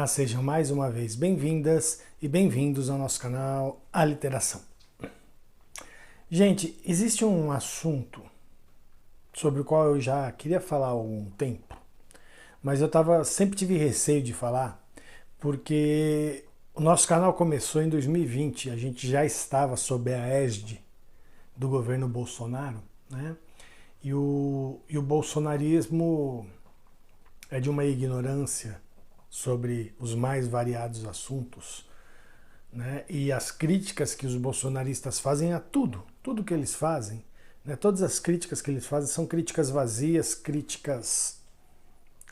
Olá, sejam mais uma vez bem-vindas e bem-vindos ao nosso canal Aliteração. Gente, existe um assunto sobre o qual eu já queria falar há algum tempo, mas sempre tive receio de falar, porque o nosso canal começou em 2020, a gente já estava sob a égide do governo Bolsonaro, né? E o bolsonarismo é de uma ignorância sobre os mais variados assuntos, né? E as críticas que os bolsonaristas fazem a tudo que eles fazem, né? Todas as críticas que eles fazem são críticas vazias, críticas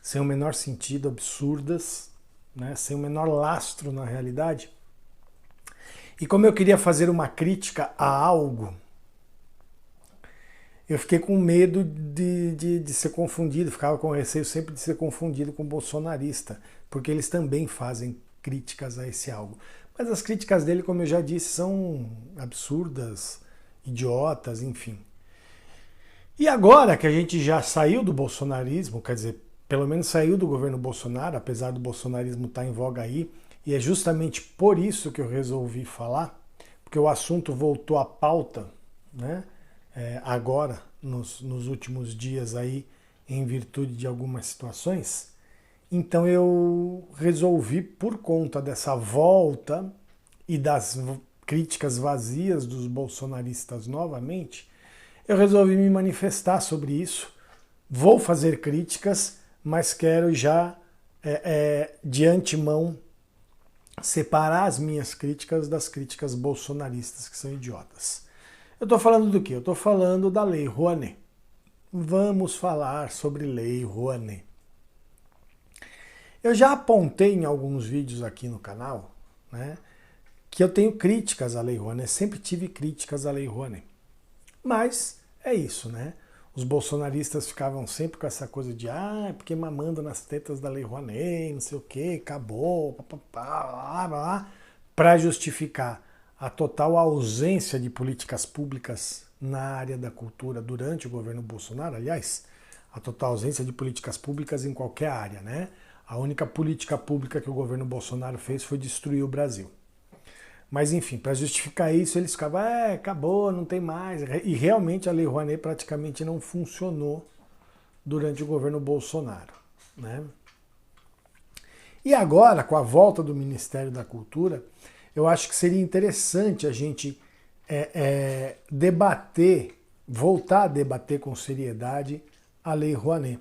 sem o menor sentido, absurdas, né? Sem o menor lastro na realidade. E como eu queria fazer uma crítica a algo, eu fiquei com medo de ser confundido, ficava com receio sempre de ser confundido com bolsonarista, porque eles também fazem críticas a esse algo. Mas as críticas dele, como eu já disse, são absurdas, idiotas, enfim. E agora que a gente já saiu do bolsonarismo, quer dizer, pelo menos saiu do governo Bolsonaro, apesar do bolsonarismo estar em voga aí, e é justamente por isso que eu resolvi falar, porque o assunto voltou à pauta, né? Agora, nos últimos dias aí, em virtude de algumas situações. Então eu resolvi, por conta dessa volta e das críticas vazias dos bolsonaristas novamente, eu resolvi me manifestar sobre isso. Vou fazer críticas, mas quero já, de antemão, separar as minhas críticas das críticas bolsonaristas, que são idiotas. Eu estou falando do quê? Eu estou falando da Lei Rouanet. Vamos falar sobre Lei Rouanet. Eu já apontei em alguns vídeos aqui no canal, né, que eu tenho críticas à Lei Rouanet, sempre tive críticas à Lei Rouanet. Mas é isso, né? Os bolsonaristas ficavam sempre com essa coisa de porque mamando nas tetas da Lei Rouanet, não sei o quê, acabou, para justificar a total ausência de políticas públicas na área da cultura durante o governo Bolsonaro, aliás, a total ausência de políticas públicas em qualquer área, né? A única política pública que o governo Bolsonaro fez foi destruir o Brasil. Mas enfim, para justificar isso, eles ficavam, acabou, não tem mais. E realmente a Lei Rouanet praticamente não funcionou durante o governo Bolsonaro, né? E agora, com a volta do Ministério da Cultura, eu acho que seria interessante a gente debater, voltar a debater com seriedade a Lei Rouanet.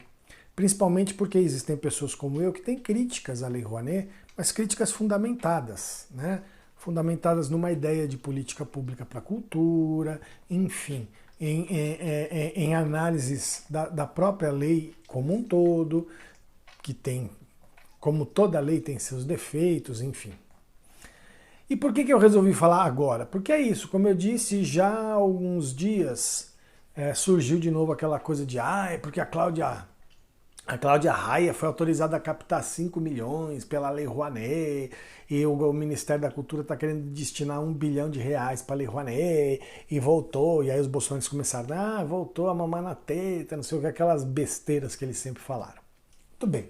Principalmente porque existem pessoas como eu que têm críticas à Lei Rouanet, mas críticas fundamentadas, né? Fundamentadas numa ideia de política pública para a cultura, enfim, em análises da própria lei como um todo, que tem, como toda lei tem seus defeitos, enfim. E por que eu resolvi falar agora? Porque é isso, como eu disse, já há alguns dias surgiu de novo aquela coisa de porque a Cláudia Raia foi autorizada a captar 5 milhões pela Lei Rouanet e o Ministério da Cultura está querendo destinar R$ 1 bilhão para a Lei Rouanet e voltou, e aí os bolsonaristas começaram, voltou a mamar na teta, não sei o que, aquelas besteiras que eles sempre falaram. Tudo bem.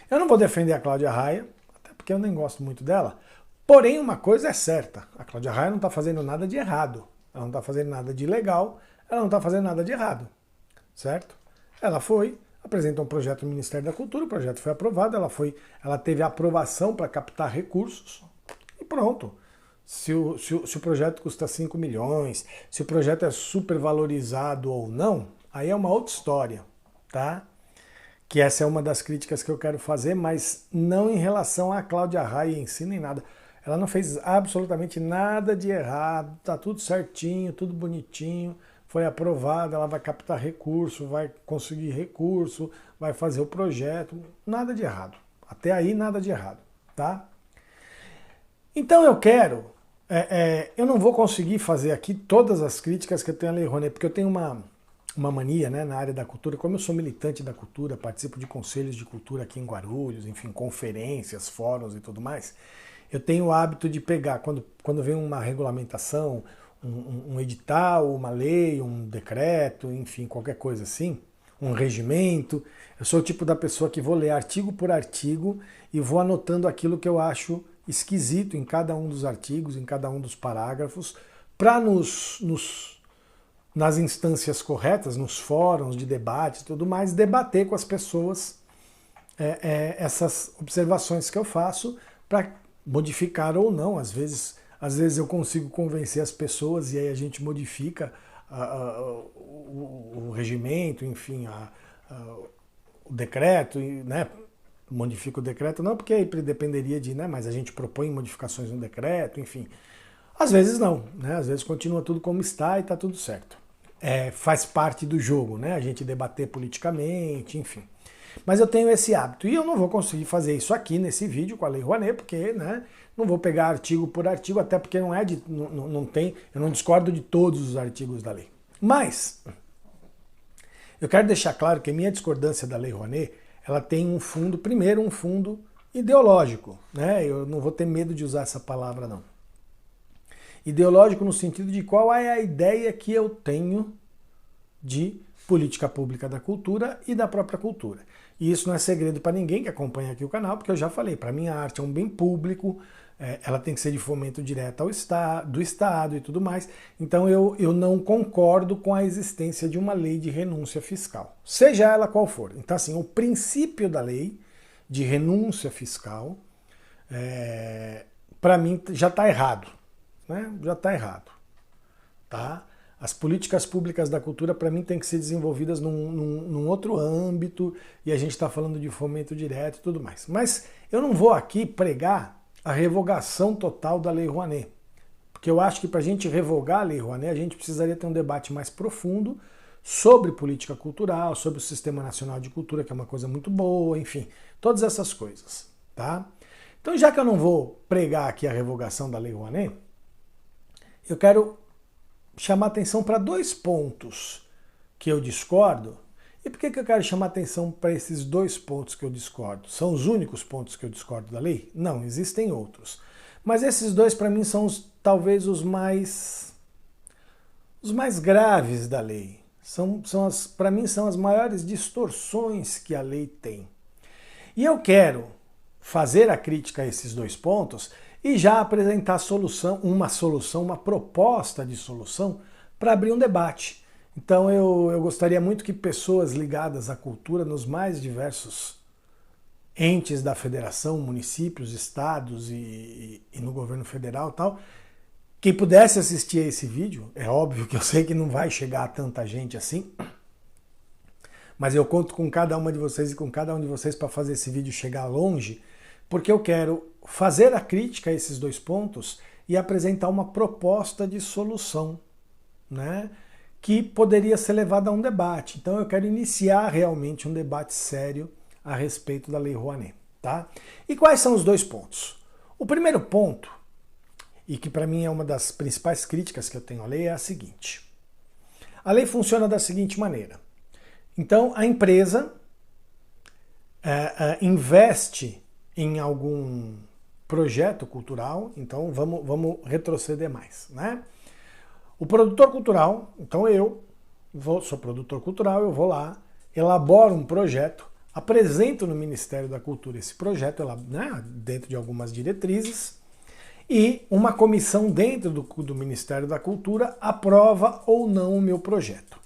Eu não vou defender a Cláudia Raia, até porque eu nem gosto muito dela, porém uma coisa é certa, a Cláudia Raia não está fazendo nada de errado, ela não está fazendo nada de ilegal, ela não está fazendo nada de errado, certo? Ela apresentou um projeto no Ministério da Cultura, o projeto foi aprovado, ela teve aprovação para captar recursos e pronto. Se o projeto custa 5 milhões, se o projeto é supervalorizado ou não, aí é uma outra história, tá? Que essa é uma das críticas que eu quero fazer, mas não em relação à Cláudia Raia em si, nem nada. Ela não fez absolutamente nada de errado, tá tudo certinho, tudo bonitinho, foi aprovada, ela vai captar recurso, vai conseguir recurso, vai fazer o projeto, nada de errado. Até aí, nada de errado, tá? Então eu não vou conseguir fazer aqui todas as críticas que eu tenho à Lei Rouanet, porque eu tenho uma mania, né, na área da cultura, como eu sou militante da cultura, participo de conselhos de cultura aqui em Guarulhos, enfim, conferências, fóruns e tudo mais, eu tenho o hábito de pegar, quando vem uma regulamentação, um edital, uma lei, um decreto, enfim, qualquer coisa assim, um regimento. Eu sou o tipo da pessoa que vou ler artigo por artigo e vou anotando aquilo que eu acho esquisito em cada um dos artigos, em cada um dos parágrafos, para nas instâncias corretas, nos fóruns de debate e tudo mais, debater com as pessoas essas observações que eu faço para modificar ou não. Às vezes eu consigo convencer as pessoas e aí a gente modifica o regimento, enfim, o decreto, né? Modifica o decreto, não porque aí dependeria de, né? Mas a gente propõe modificações no decreto, enfim. Às vezes não, né? Às vezes continua tudo como está e está tudo certo. Faz parte do jogo, né? A gente debater politicamente, enfim. Mas eu tenho esse hábito e eu não vou conseguir fazer isso aqui nesse vídeo com a Lei Rouanet, porque, né, não vou pegar artigo por artigo, até porque não tem, eu não discordo de todos os artigos da lei. Mas eu quero deixar claro que a minha discordância da Lei Rouanet, ela tem um fundo, primeiro um fundo ideológico, né? Eu não vou ter medo de usar essa palavra não. Ideológico no sentido de qual é a ideia que eu tenho de política pública da cultura e da própria cultura. E isso não é segredo para ninguém que acompanha aqui o canal, porque eu já falei, para mim a arte é um bem público, ela tem que ser de fomento direto do Estado e tudo mais. Então eu não concordo com a existência de uma lei de renúncia fiscal, seja ela qual for. Então assim, o princípio da lei de renúncia fiscal, para mim já está errado, né? Já está errado, tá? As políticas públicas da cultura, para mim, têm que ser desenvolvidas num outro âmbito, e a gente está falando de fomento direto e tudo mais. Mas eu não vou aqui pregar a revogação total da Lei Rouanet, porque eu acho que para a gente revogar a Lei Rouanet, a gente precisaria ter um debate mais profundo sobre política cultural, sobre o Sistema Nacional de Cultura, que é uma coisa muito boa, enfim, todas essas coisas, tá? Então, já que eu não vou pregar aqui a revogação da Lei Rouanet, eu quero chamar atenção para dois pontos que eu discordo. E por que eu quero chamar atenção para esses dois pontos que eu discordo? São os únicos pontos que eu discordo da lei? Não, existem outros. Mas esses dois, para mim, são talvez os mais graves da lei. Para mim, são as maiores distorções que a lei tem. E eu quero fazer a crítica a esses dois pontos e já apresentar uma proposta de solução para abrir um debate. Então eu gostaria muito que pessoas ligadas à cultura nos mais diversos entes da federação, municípios, estados e no governo federal e tal, quem pudesse assistir a esse vídeo, é óbvio que eu sei que não vai chegar a tanta gente assim, mas eu conto com cada uma de vocês e com cada um de vocês para fazer esse vídeo chegar longe, porque eu quero fazer a crítica a esses dois pontos e apresentar uma proposta de solução, né, que poderia ser levada a um debate. Então eu quero iniciar realmente um debate sério a respeito da Lei Rouanet, tá? E quais são os dois pontos? O primeiro ponto, e que para mim é uma das principais críticas que eu tenho à lei, é a seguinte. A lei funciona da seguinte maneira. Então a empresa investe em algum projeto cultural, então vamos retroceder mais, né? O produtor cultural, então sou produtor cultural, eu vou lá, elaboro um projeto, apresento no Ministério da Cultura esse projeto, né, dentro de algumas diretrizes, e uma comissão dentro do Ministério da Cultura aprova ou não o meu projeto.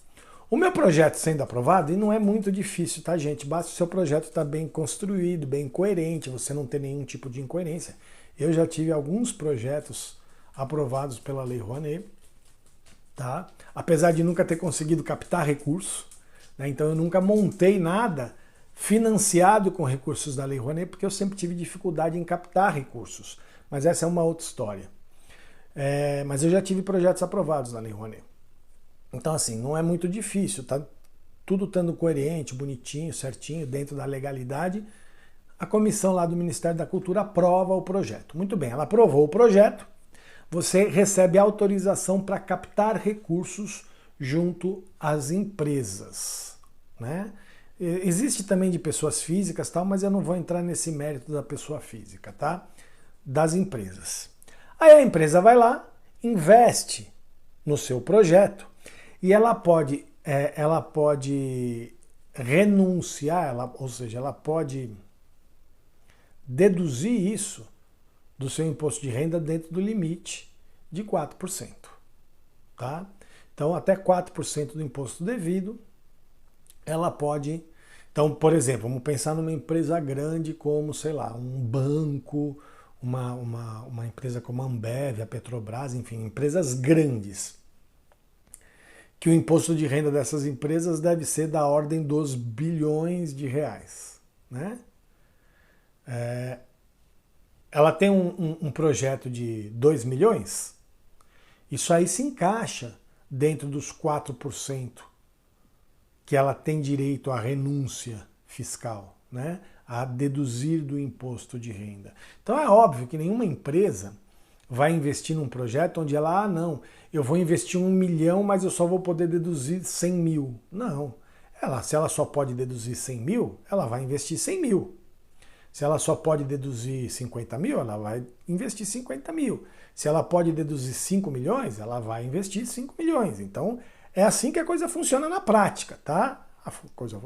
O meu projeto sendo aprovado, e não é muito difícil, tá, gente? Basta o seu projeto estar bem construído, bem coerente, você não ter nenhum tipo de incoerência. Eu já tive alguns projetos aprovados pela Lei Rouanet, tá? Apesar de nunca ter conseguido captar recursos, né? Então eu nunca montei nada financiado com recursos da Lei Rouanet, porque eu sempre tive dificuldade em captar recursos. Mas essa é uma outra história. Mas eu já tive projetos aprovados na Lei Rouanet. Então, assim, não é muito difícil, tá? Tudo estando coerente, bonitinho, certinho, dentro da legalidade, a comissão lá do Ministério da Cultura aprova o projeto. Muito bem, ela aprovou o projeto, você recebe autorização para captar recursos junto às empresas, né? Existe também de pessoas físicas, tal, mas eu não vou entrar nesse mérito da pessoa física, tá? Das empresas. Aí a empresa vai lá, investe no seu projeto, e ela pode renunciar, ou seja, ela pode deduzir isso do seu imposto de renda dentro do limite de 4%. Tá? Então, até 4% do imposto devido, ela pode... Então, por exemplo, vamos pensar numa empresa grande como, sei lá, um banco, uma empresa como a Ambev, a Petrobras, enfim, empresas grandes. Que o imposto de renda dessas empresas deve ser da ordem dos bilhões de reais. Né? Ela tem um projeto de 2 milhões, isso aí se encaixa dentro dos 4% que ela tem direito à renúncia fiscal, né? A deduzir do imposto de renda. Então é óbvio que nenhuma empresa vai investir num projeto onde ela, não, eu vou investir 1 milhão, mas eu só vou poder deduzir 100 mil. Não. Se ela só pode deduzir 100 mil, ela vai investir 100 mil. Se ela só pode deduzir 50 mil, ela vai investir 50 mil. Se ela pode deduzir 5 milhões, ela vai investir 5 milhões. Então, é assim que a coisa funciona na prática, tá?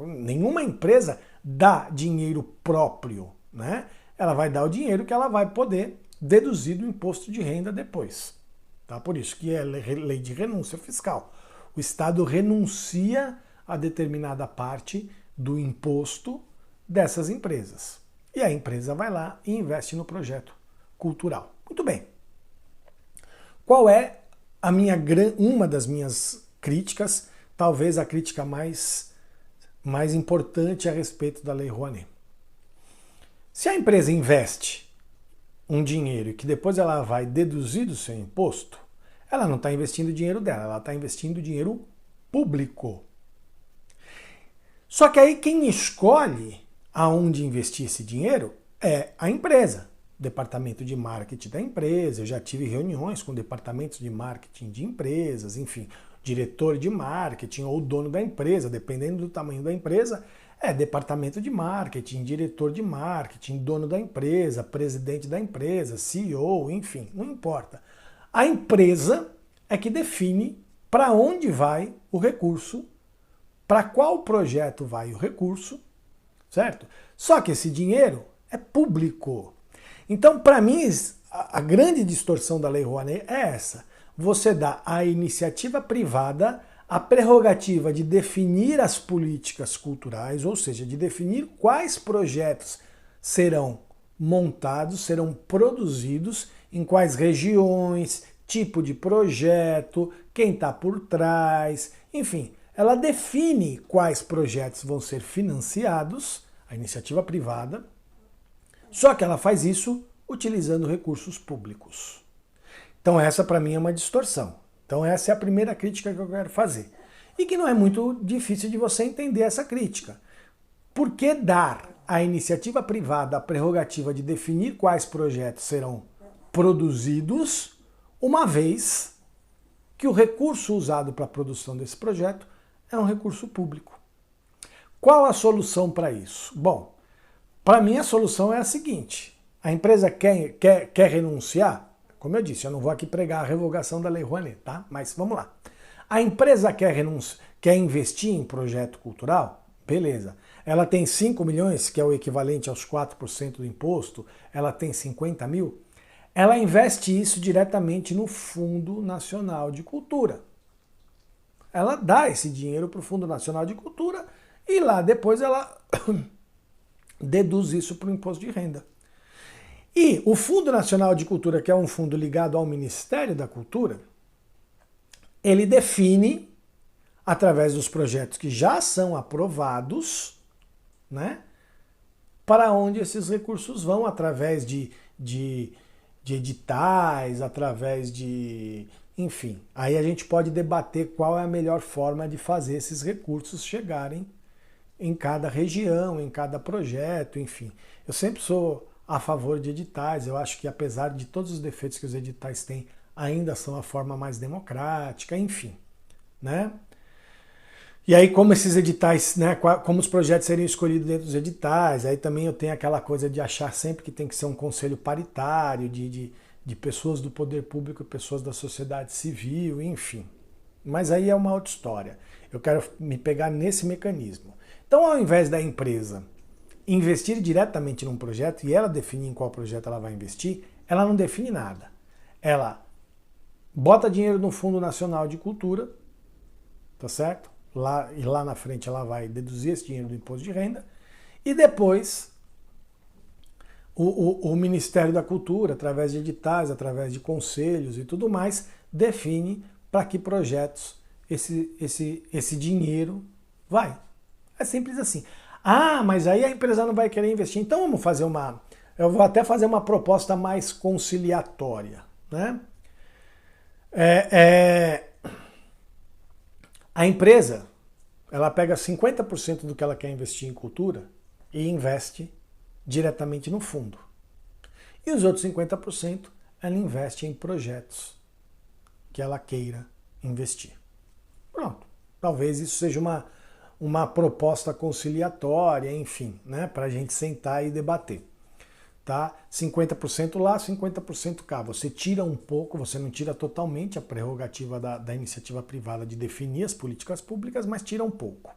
Nenhuma empresa dá dinheiro próprio, né? Ela vai dar o dinheiro que ela vai poder deduzir do imposto de renda depois. Tá? Por isso que é lei de renúncia fiscal. O Estado renuncia a determinada parte do imposto dessas empresas. E a empresa vai lá e investe no projeto cultural. Muito bem. Qual é uma das minhas críticas, talvez a crítica mais importante a respeito da Lei Rouanet? Se a empresa investe um dinheiro que depois ela vai deduzir do seu imposto, ela não está investindo o dinheiro dela, ela está investindo dinheiro público. Só que aí quem escolhe aonde investir esse dinheiro é a empresa, o departamento de marketing da empresa. Eu já tive reuniões com departamentos de marketing de empresas, enfim, diretor de marketing ou dono da empresa, dependendo do tamanho da empresa, é departamento de marketing, diretor de marketing, dono da empresa, presidente da empresa, CEO, enfim, não importa. A empresa é que define para onde vai o recurso, para qual projeto vai o recurso, certo? Só que esse dinheiro é público. Então, para mim, a grande distorção da Lei Rouanet é essa. Você dá à iniciativa privada a prerrogativa de definir as políticas culturais, ou seja, de definir quais projetos serão montados, serão produzidos, em quais regiões, tipo de projeto, quem está por trás, enfim, ela define quais projetos vão ser financiados, a iniciativa privada, só que ela faz isso utilizando recursos públicos. Então essa para mim é uma distorção. Então essa é a primeira crítica que eu quero fazer. E que não é muito difícil de você entender essa crítica. Por que dar à iniciativa privada a prerrogativa de definir quais projetos serão produzidos, uma vez que o recurso usado para a produção desse projeto é um recurso público? Qual a solução para isso? Bom, para mim a solução é a seguinte: a empresa quer renunciar? Como eu disse, eu não vou aqui pregar a revogação da Lei Rouanet, tá? Mas vamos lá. A empresa quer investir em projeto cultural? Beleza. Ela tem 5 milhões, que é o equivalente aos 4% do imposto, ela tem 50 mil, ela investe isso diretamente no Fundo Nacional de Cultura. Ela dá esse dinheiro para o Fundo Nacional de Cultura e lá depois ela deduz isso para o imposto de renda. E o Fundo Nacional de Cultura, que é um fundo ligado ao Ministério da Cultura, ele define, através dos projetos que já são aprovados, né, para onde esses recursos vão, através de editais, através de... Enfim, aí a gente pode debater qual é a melhor forma de fazer esses recursos chegarem em cada região, em cada projeto, enfim. Eu sempre sou a favor de editais. Eu acho que, apesar de todos os defeitos que os editais têm, ainda são a forma mais democrática, enfim, né? E aí, como esses editais, né, como os projetos seriam escolhidos dentro dos editais, aí também eu tenho aquela coisa de achar sempre que tem que ser um conselho paritário, de pessoas do poder público e pessoas da sociedade civil, enfim. Mas aí é uma outra história. Eu quero me pegar nesse mecanismo. Então, ao invés da empresa investir diretamente num projeto e ela definir em qual projeto ela vai investir, ela não define nada. Ela bota dinheiro no Fundo Nacional de Cultura, tá certo? E lá na frente ela vai deduzir esse dinheiro do imposto de renda, e depois o Ministério da Cultura, através de editais, através de conselhos e tudo mais, define para que projetos esse dinheiro vai. É simples assim. Ah, mas aí a empresa não vai querer investir. Então vamos fazer eu vou até fazer uma proposta mais conciliatória, né? A empresa, ela pega 50% do que ela quer investir em cultura e investe diretamente no fundo. E os outros 50% ela investe em projetos que ela queira investir. Pronto. Talvez isso seja uma proposta conciliatória, enfim, né, para a gente sentar e debater. Tá? 50% lá, 50% cá. Você tira um pouco, você não tira totalmente a prerrogativa da iniciativa privada de definir as políticas públicas, mas tira um pouco.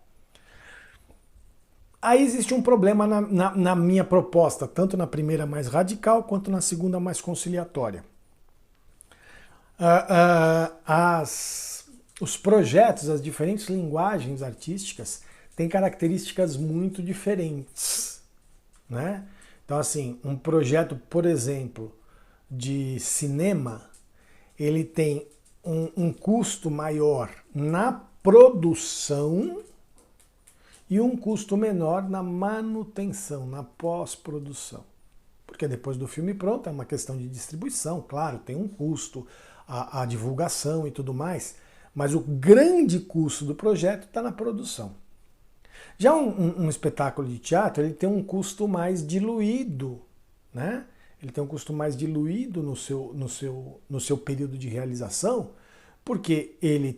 Aí existe um problema na minha proposta, tanto na primeira mais radical, quanto na segunda mais conciliatória. Os projetos, as diferentes linguagens artísticas têm características muito diferentes, né? Então, assim, um projeto, por exemplo, de cinema, ele tem um custo maior na produção e um custo menor na manutenção, na pós-produção. Porque depois do filme pronto é uma questão de distribuição, claro, tem um custo, a divulgação e tudo mais, mas o grande custo do projeto está na produção. Já um espetáculo de teatro, ele tem um custo mais diluído, né? Ele tem um custo mais diluído no seu período de realização, porque ele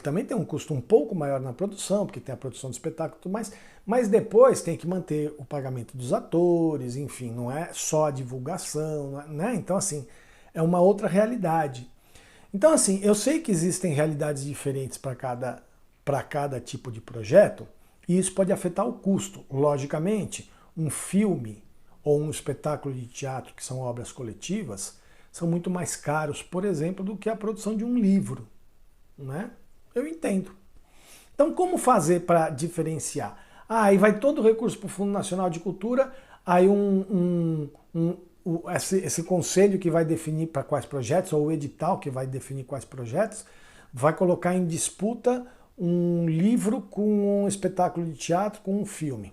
também tem um custo um pouco maior na produção, porque tem a produção do espetáculo e tudo mais, mas depois tem que manter o pagamento dos atores, enfim, não é só a divulgação, né? Então, assim, é uma outra realidade. Então, assim, eu sei que existem realidades diferentes para cada tipo de projeto, e isso pode afetar o custo. Logicamente, um filme ou um espetáculo de teatro, que são obras coletivas, são muito mais caros, por exemplo, do que a produção de um livro, né? Eu entendo. Então, como fazer para diferenciar? Aí vai todo o recurso para o Fundo Nacional de Cultura, aí esse conselho que vai definir para quais projetos, ou o edital que vai definir quais projetos, vai colocar em disputa um livro com um espetáculo de teatro, com um filme.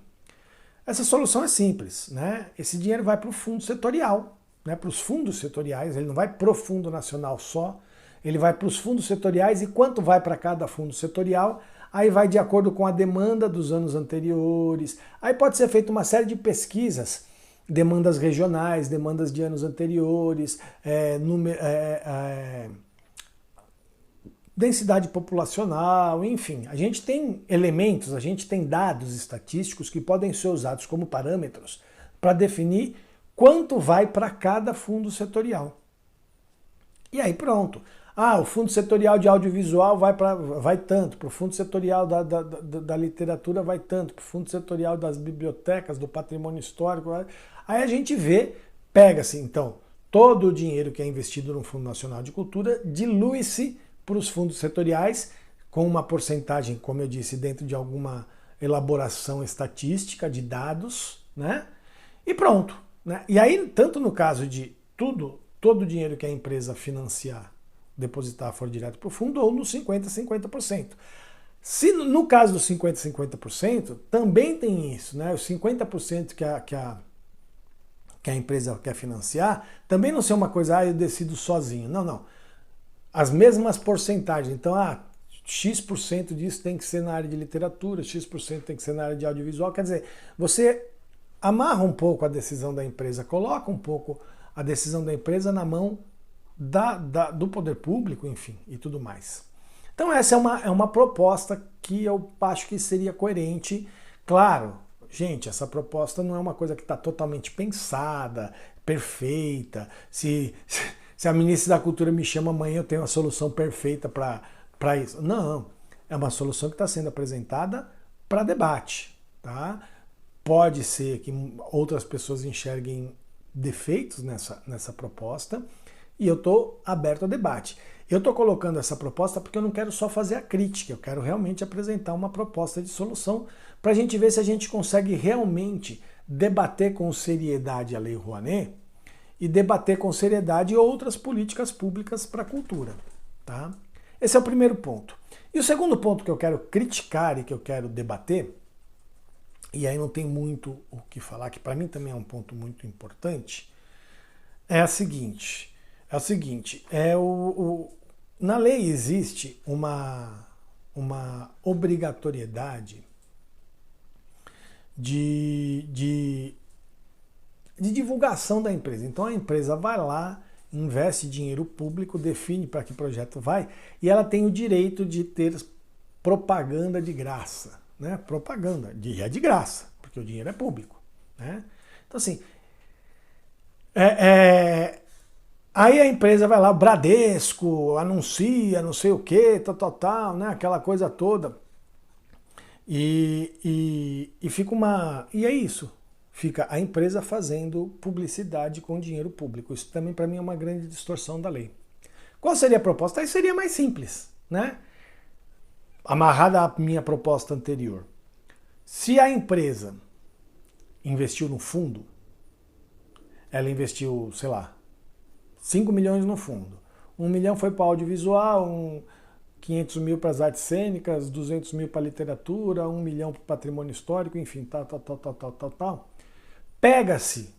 Essa solução é simples, né? Esse dinheiro vai para o fundo setorial, né? Para os fundos setoriais, ele não vai para o Fundo Nacional só, ele vai para os fundos setoriais, e quanto vai para cada fundo setorial, aí vai de acordo com a demanda dos anos anteriores, aí pode ser feita uma série de pesquisas, demandas regionais, demandas de anos anteriores, densidade populacional, enfim. A gente tem elementos, a gente tem dados estatísticos que podem ser usados como parâmetros para definir quanto vai para cada fundo setorial. E aí pronto. Ah, o fundo setorial de audiovisual vai tanto, para o fundo setorial da literatura vai tanto, para o fundo setorial das bibliotecas, do patrimônio histórico. Aí a gente pega-se então, todo o dinheiro que é investido no Fundo Nacional de Cultura dilui-se para os fundos setoriais, com uma porcentagem, como eu disse, dentro de alguma elaboração estatística de dados, né? E pronto, né? E aí, tanto no caso de todo o dinheiro que a empresa financiar, depositar for direto para o fundo, ou nos 50%. Se no caso dos 50%, também tem isso, né? Os 50% que a empresa quer financiar, também não ser uma coisa, eu decido sozinho. Não. As mesmas porcentagens. Então, X% disso tem que ser na área de literatura, X% tem que ser na área de audiovisual. Quer dizer, você amarra um pouco a decisão da empresa, coloca um pouco a decisão da empresa na mão do poder público, enfim, e tudo mais. Então essa é uma proposta que eu acho que seria coerente. Claro, gente, essa proposta não é uma coisa que está totalmente pensada, perfeita. Se a ministra da Cultura me chama amanhã, eu tenho a solução perfeita para isso. Não. é uma solução que está sendo apresentada para debate, tá? Pode ser que outras pessoas enxerguem defeitos nessa proposta e eu estou aberto ao debate. Eu estou colocando essa proposta porque eu não quero só fazer a crítica, eu quero realmente apresentar uma proposta de solução para a gente ver se a gente consegue realmente debater com seriedade a Lei Rouanet e debater com seriedade outras políticas públicas para a cultura. Tá? Esse é o primeiro ponto. E o segundo ponto que eu quero criticar e que eu quero debater, e aí não tem muito o que falar, que para mim também é um ponto muito importante, é o seguinte, na lei existe uma obrigatoriedade de divulgação da empresa. Então a empresa vai lá, investe dinheiro público, define para que projeto vai, e ela tem o direito de ter propaganda de graça. Né? Propaganda, e é de graça, porque o dinheiro é público. Né? Então assim, aí a empresa vai lá, o Bradesco, anuncia, não sei o que, tal, né? Aquela coisa toda. E fica e é isso. Fica a empresa fazendo publicidade com dinheiro público. Isso também para mim é uma grande distorção da lei. Qual seria a proposta? Aí seria mais simples, né? Amarrada à minha proposta anterior. Se a empresa investiu no fundo, ela investiu, sei lá, 5 milhões no fundo. 1 milhão foi para audiovisual, 500 mil para as artes cênicas, 200 mil para a literatura, 1 milhão para o patrimônio histórico, enfim, tal. Pega-se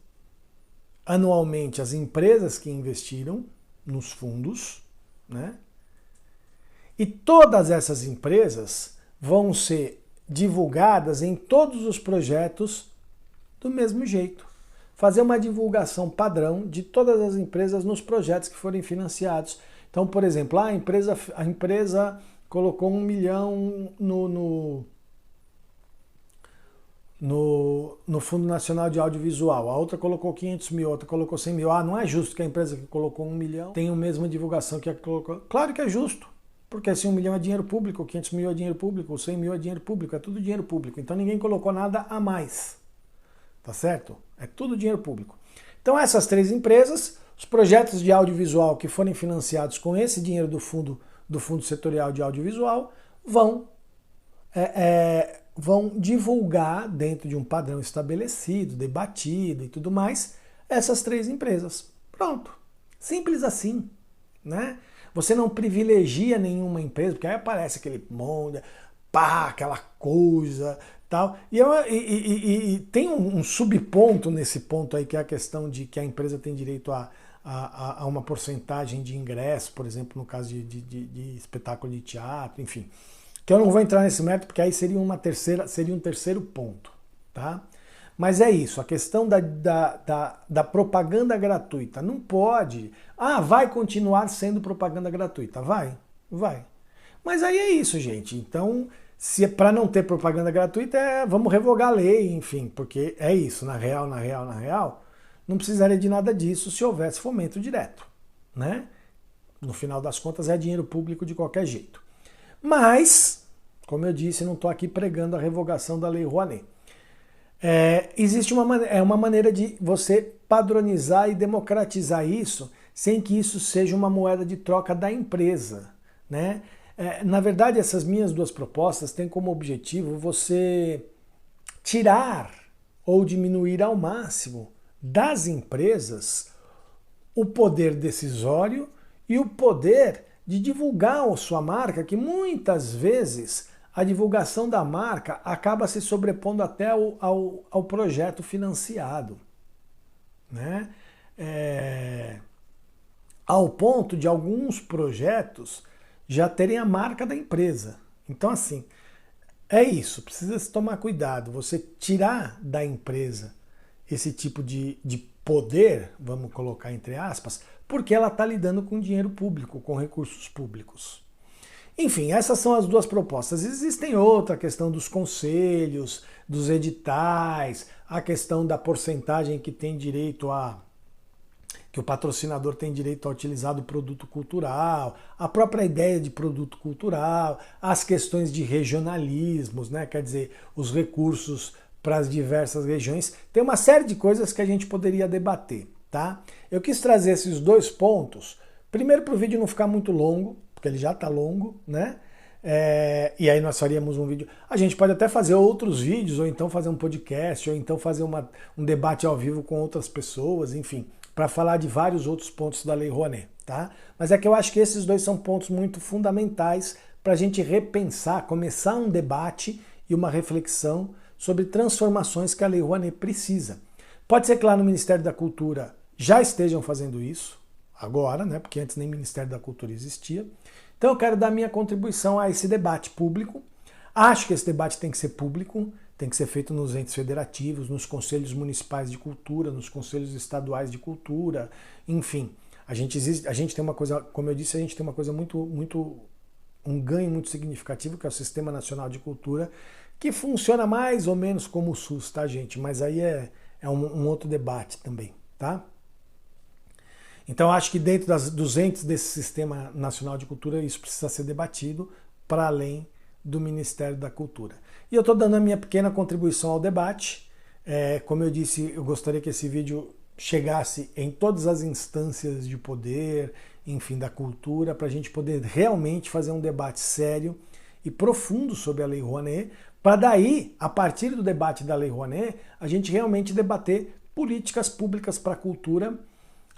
anualmente as empresas que investiram nos fundos, né? E todas essas empresas vão ser divulgadas em todos os projetos do mesmo jeito. Fazer uma divulgação padrão de todas as empresas nos projetos que forem financiados. Então, por exemplo, a empresa colocou 1 milhão no Fundo Nacional de Audiovisual, a outra colocou 500 mil, a outra colocou 100 mil. Ah, não é justo que a empresa que colocou 1 milhão tenha a mesma divulgação que a que colocou. Claro que é justo, porque se 1 milhão é dinheiro público, 500 mil é dinheiro público, 100 mil é dinheiro público, é tudo dinheiro público. Então ninguém colocou nada a mais. Tá certo? É tudo dinheiro público. Então essas 3 empresas, os projetos de audiovisual que forem financiados com esse dinheiro do Fundo Setorial de Audiovisual vão divulgar dentro de um padrão estabelecido, debatido e tudo mais, essas 3 empresas. Pronto. Simples assim. Né? Você não privilegia nenhuma empresa, porque aí aparece aquele monte, aquela coisa... Tal. E tem um subponto nesse ponto aí, que é a questão de que a empresa tem direito a uma porcentagem de ingresso, por exemplo, no caso de espetáculo de teatro, enfim. Que eu não vou entrar nesse mérito, porque aí seria um terceiro ponto. Tá? Mas é isso, a questão da propaganda gratuita. Não pode. Vai continuar sendo propaganda gratuita. Vai. Mas aí é isso, gente. Então... Se é para não ter propaganda gratuita, vamos revogar a lei, enfim, porque é isso, na real, não precisaria de nada disso se houvesse fomento direto, né? No final das contas é dinheiro público de qualquer jeito. Mas, como eu disse, não estou aqui pregando a revogação da Lei Rouanet. Existe uma maneira de você padronizar e democratizar isso sem que isso seja uma moeda de troca da empresa, né? Na verdade, essas minhas 2 propostas têm como objetivo você tirar ou diminuir ao máximo das empresas o poder decisório e o poder de divulgar a sua marca, que muitas vezes a divulgação da marca acaba se sobrepondo até ao projeto financiado. Né? Ao ponto de alguns projetos já terem a marca da empresa. Então, assim, é isso, precisa se tomar cuidado. Você tirar da empresa esse tipo de poder, vamos colocar entre aspas, porque ela está lidando com dinheiro público, com recursos públicos. Enfim, essas são as 2 propostas. Existem outra questão dos conselhos, dos editais, a questão da porcentagem que tem direito que o patrocinador tem direito a utilizar do produto cultural, a própria ideia de produto cultural, as questões de regionalismos, né? Quer dizer, os recursos para as diversas regiões. Tem uma série de coisas que a gente poderia debater, tá? Eu quis trazer esses dois pontos, primeiro para o vídeo não ficar muito longo, porque ele já está longo, né? E aí nós faríamos um vídeo. A gente pode até fazer outros vídeos, ou então fazer um podcast, ou então fazer um debate ao vivo com outras pessoas, enfim, para falar de vários outros pontos da Lei Rouanet, tá? Mas é que eu acho que esses dois são pontos muito fundamentais para a gente repensar, começar um debate e uma reflexão sobre transformações que a Lei Rouanet precisa. Pode ser que lá no Ministério da Cultura já estejam fazendo isso, agora, né? Porque antes nem Ministério da Cultura existia. Então eu quero dar minha contribuição a esse debate público. Acho que esse debate tem que ser público, tem que ser feito nos entes federativos, nos conselhos municipais de cultura, nos conselhos estaduais de cultura, enfim. A gente tem uma coisa, como eu disse, a gente tem uma coisa um ganho muito significativo, que é o Sistema Nacional de Cultura, que funciona mais ou menos como o SUS, tá, gente? Mas aí é um outro debate também, tá? Então acho que dentro dos entes desse Sistema Nacional de Cultura isso precisa ser debatido para além do Ministério da Cultura. E eu estou dando a minha pequena contribuição ao debate. Como eu disse, eu gostaria que esse vídeo chegasse em todas as instâncias de poder, enfim, da cultura, para a gente poder realmente fazer um debate sério e profundo sobre a Lei Rouanet, para daí, a partir do debate da Lei Rouanet, a gente realmente debater políticas públicas para a cultura,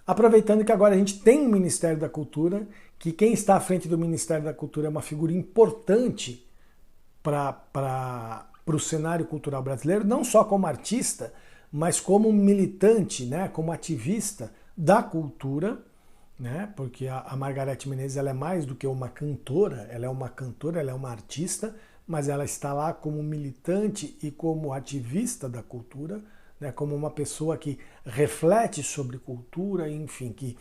aproveitando que agora a gente tem um Ministério da Cultura, que quem está à frente do Ministério da Cultura é uma figura importante para o cenário cultural brasileiro, não só como artista, mas como militante, né, como ativista da cultura, né, porque a Margareth Menezes ela é mais do que uma cantora, ela é uma artista, mas ela está lá como militante e como ativista da cultura, né, como uma pessoa que reflete sobre cultura, enfim, que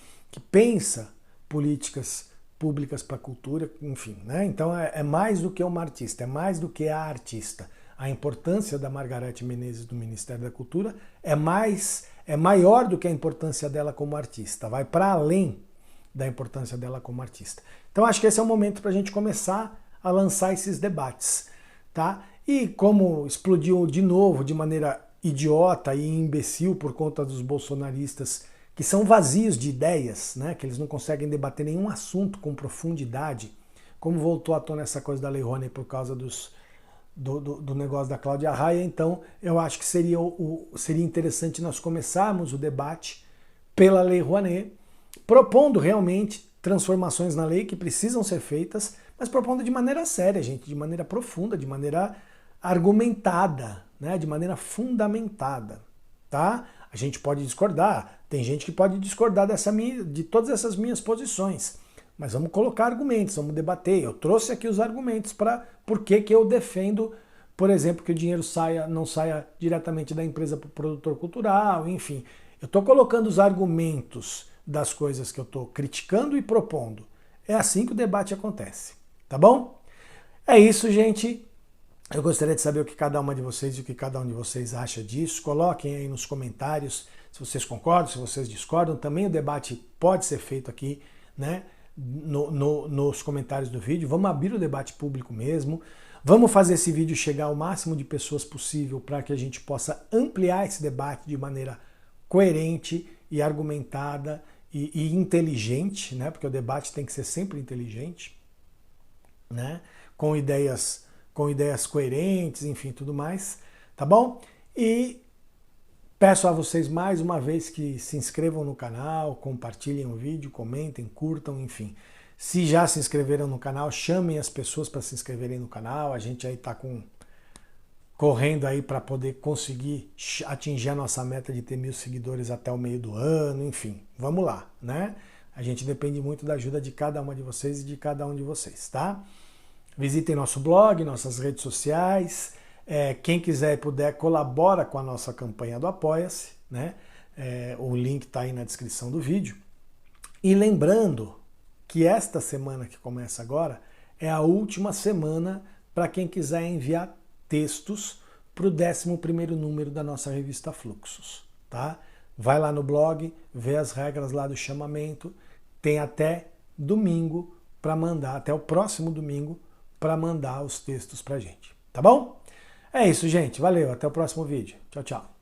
pensa políticas públicas para a cultura, enfim. Né? Então é mais do que uma artista, é mais do que a artista. A importância da Margareth Menezes do Ministério da Cultura é maior do que a importância dela como artista, vai para além da importância dela como artista. Então acho que esse é o momento para a gente começar a lançar esses debates. Tá? E como explodiu de novo de maneira idiota e imbecil por conta dos bolsonaristas que são vazios de ideias, né? Que eles não conseguem debater nenhum assunto com profundidade, como voltou à tona essa coisa da Lei Rouanet por causa do negócio da Cláudia Raia, então eu acho que seria interessante nós começarmos o debate pela Lei Rouanet, propondo realmente transformações na lei que precisam ser feitas, mas propondo de maneira séria, gente, de maneira profunda, de maneira argumentada, né, de maneira fundamentada, tá? A gente pode discordar, tem gente que pode discordar de todas essas minhas posições, mas vamos colocar argumentos, vamos debater. Eu trouxe aqui os argumentos para por que eu defendo, por exemplo, que o dinheiro não saia diretamente da empresa para o produtor cultural, enfim. Eu estou colocando os argumentos das coisas que eu estou criticando e propondo. É assim que o debate acontece, tá bom? É isso, gente. Eu gostaria de saber o que cada uma de vocês e o que cada um de vocês acha disso. Coloquem aí nos comentários se vocês concordam, se vocês discordam. Também o debate pode ser feito aqui, né, nos comentários do vídeo. Vamos abrir o debate público mesmo. Vamos fazer esse vídeo chegar ao máximo de pessoas possível para que a gente possa ampliar esse debate de maneira coerente e argumentada e inteligente, né, porque o debate tem que ser sempre inteligente, né, com ideias coerentes, enfim, tudo mais, tá bom? E peço a vocês mais uma vez que se inscrevam no canal, compartilhem o vídeo, comentem, curtam, enfim. Se já se inscreveram no canal, chamem as pessoas para se inscreverem no canal. A gente aí está correndo aí para poder conseguir atingir a nossa meta de ter 1000 seguidores até o meio do ano, enfim. Vamos lá, né? A gente depende muito da ajuda de cada uma de vocês e de cada um de vocês, tá? Visitem nosso blog, nossas redes sociais. Quem quiser e puder, colabora com a nossa campanha do Apoia-se, né? O link está aí na descrição do vídeo. E lembrando que esta semana que começa agora é a última semana para quem quiser enviar textos para o 11º número da nossa revista Fluxos, tá? vai lá no blog, vê as regras lá do chamamento, tem até domingo para mandar, até o próximo domingo, para mandar os textos pra gente, tá bom? É isso, gente. Valeu, até o próximo vídeo. Tchau, tchau.